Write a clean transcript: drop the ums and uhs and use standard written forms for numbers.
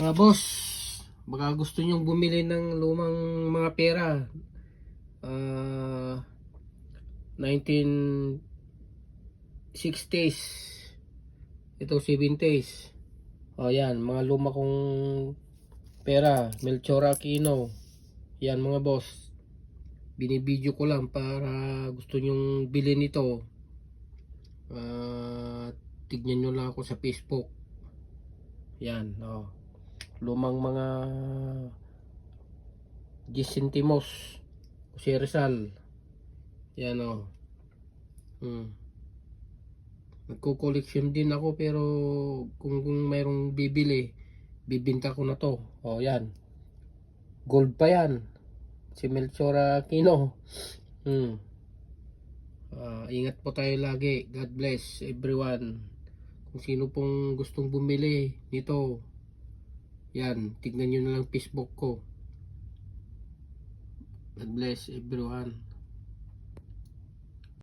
Boss, baka gusto nyong bumili ng lumang mga pera. Ah, 1960s. Ito 70s. O yan, mga luma kong pera. Melchor Aquino. Yan mga boss. Binibideo ko lang para gusto nyong bilhin ito. Tignan nyo lang ako sa Facebook. Yan, o. Lumang mga 10 centimos. Si Rizal. Yan o. Nagko-collection din ako pero kung mayroong bibili, bibinta ko na to. O yan. Gold pa yan. Si Melchor Aquino. Ingat po tayo lagi. God bless everyone. Kung sino pong gustong bumili nito, yan. Tignan nyo na lang Facebook ko. God bless everyone.